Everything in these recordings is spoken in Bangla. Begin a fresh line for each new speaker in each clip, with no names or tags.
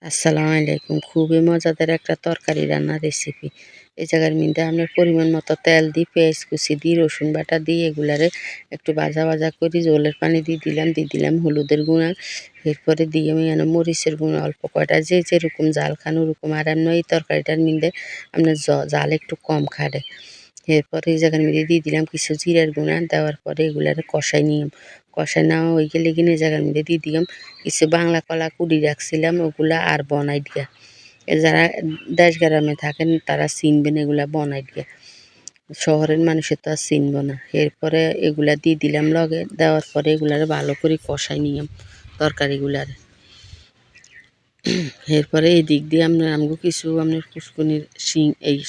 আসসালামু আলাইকুম। খুবই মজাদার একটা তরকারি রান্নার রেসিপি। এই জায়গার মধ্যে আমরা পরিমাণ মতো তেল দিই, পেঁয়াজ কুচি দিই, রসুন বাটা দিই, এগুলারে একটু ভাজা ভাজা করি, জলের পানি দিয়ে দিলাম হলুদের গুঁড়া, এরপরে দিয়ে আমি মরিচের গুঁড়া অল্প কয়টা, যে যেরকম জাল খান ওরকম। আর এমনি এই তরকারিটার মধ্যে আপনার জাল একটু কম খাটে। এরপরে এই জায়গার মধ্যে দিয়ে দিলাম কিছু জিরার গুঁড়া, দেওয়ার পরে এগুলারে কষাই নিলাম। কষাই নেওয়া হয়ে গেলে কিনে এই জায়গার মধ্যে দিয়ে দিলাম কিছু বাংলা কলা কুড়ি রাখছিলাম, ওগুলা আর বনাই দিয়া। যারা দেশ গ্রামে থাকেন তারা চিনবেন এগুলা বনাই দিয়া, শহরের মানুষের তো আর চিনব না। এরপরে এগুলা দিয়ে দিলাম লগে, দেওয়ার পরে এগুলারে ভালো করে কষাই নিলাম তরকারিগুলারে। এরপরে এই দিক দিয়ে আমগো কিছু আপনার পুষ্কনির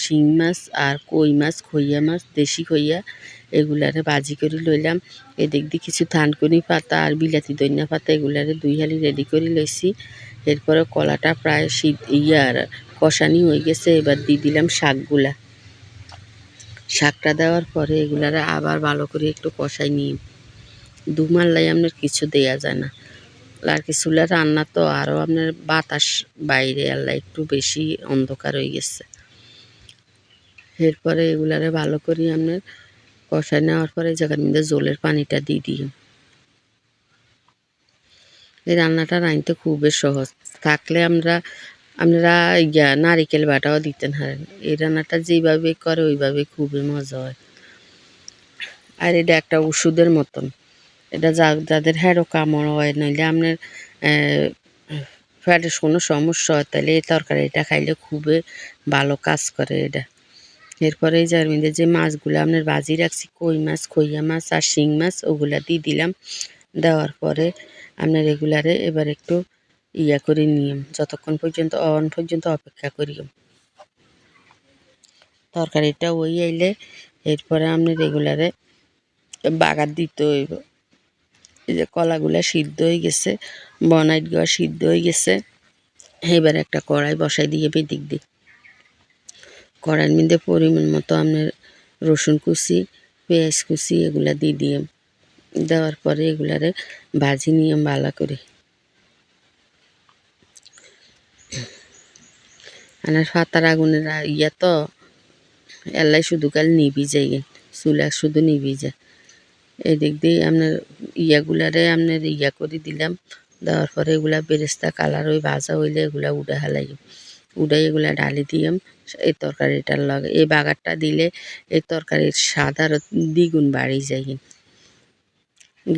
শিং মাছ আর কই মাছ, খইয়া মাছ, দেশি খইয়া, এগুলারে ভাজি করে লইলাম। এদিক দিয়ে কিছু থানকুনি পাতা আর বিলাতি ধনিয়া পাতা, এগুলারে 2 হালি রেডি করে লইছি। এরপরে কলাটা প্রায় আর কষানি হয়ে গেছে, এবার দিয়ে দিলাম শাকগুলা। শাকটা দেওয়ার পরে এগুলারে আবার ভালো করে একটু কষাই নিই। দুমাল্লাই আপনার কিছু দেয়া যায় না, আর কি চুলার রান্না তো আরও আপনার বাতাস বাইরে, আল্লাহ একটু বেশি অন্ধকার হয়ে গেছে। এরপরে এগুলারে ভালো করে আপনার কষায় নেওয়ার পরে জায়গার মধ্যে জলের পানিটা দিয়ে দিই। এই রান্নাটা রাঁধতে খুবই সহজ, থাকলে আপনারা নারিকেল বাটাও দিতেন হারেন। এই রান্নাটা যেভাবে করে ওইভাবে খুবই মজা হয়। আর এটা একটা ওষুধের মতন, এটা যাদের হ্যারো কামড় হয়, নইলে আপনার পেটের কোনো সমস্যা হয়, তাহলে এই তরকারিটা খাইলে খুবই ভালো কাজ করে এটা। এরপরে এই যার মধ্যে যে মাছগুলো আপনার ভাজি রাখছি, কই মাছ, খইয়া মাছ আর শিং মাছ, ওগুলা দিয়ে দিলাম। দেওয়ার পরে আপনার এগুলারে এবার একটু করে নিয়ে যতক্ষণ পর্যন্ত পর্যন্ত অপেক্ষা করি তরকারিটা ওই আইলে। এরপরে আপনার এগুলারে বাগার দিতে হইব। এই যে কলাগুলা সিদ্ধ হয়ে গেছে, বনাইটগুলো সিদ্ধ হয়ে গেছে। এবার একটা কড়াই বসাই দিয়ে বেদিক দিই, কড়াইয়ের মধ্যে পরিমাণ মতো আপনার রসুন কুচি, পেঁয়াজ কুচি এগুলা দিয়ে দেওয়ার পরে এগুলারে ভাজি নিয়ে ভালো করে। আর পাতার আগুনের তো এলাই শুধু কাল নিবি যায়, চুলা শুধু নিবি যায়। এদিক দিয়ে আপনার গুলারে আপনার করে দিলাম। দেওয়ার পরে এগুলা বেরেস্তা কালার ওই ভাজা হইলে এগুলা উড়ে হালাই, উড়াই এগুলা ডালি দিয়াম এই তরকারিটার লগে। এই বাগারটা দিলে এই তরকারির স্বাদ আরও দ্বিগুণ বাড়ি যায়।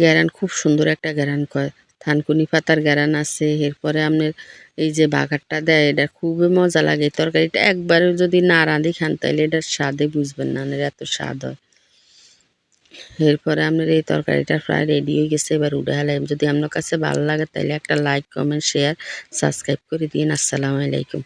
গ্যারান খুব সুন্দর একটা গ্যারান কয়, থানকুনি পাতার গ্যারান আছে। এরপরে আপনার এই যে বাগারটা দেয়, এটা খুবই মজা লাগে। এই তরকারিটা একবারে যদি না রাঁধি খান তাহলে এটার স্বাদে বুঝবেন না, এত স্বাদ হয়। এরপরে আপনার এই তরকারিটা প্রায় রেডি হয়ে গেছে, এবার উঠে হালাইম। যদি আপনার কাছে ভালো লাগে তাহলে একটা লাইক, কমেন্ট, শেয়ার, সাবস্ক্রাইব করে দিন। আসসালামু আলাইকুম।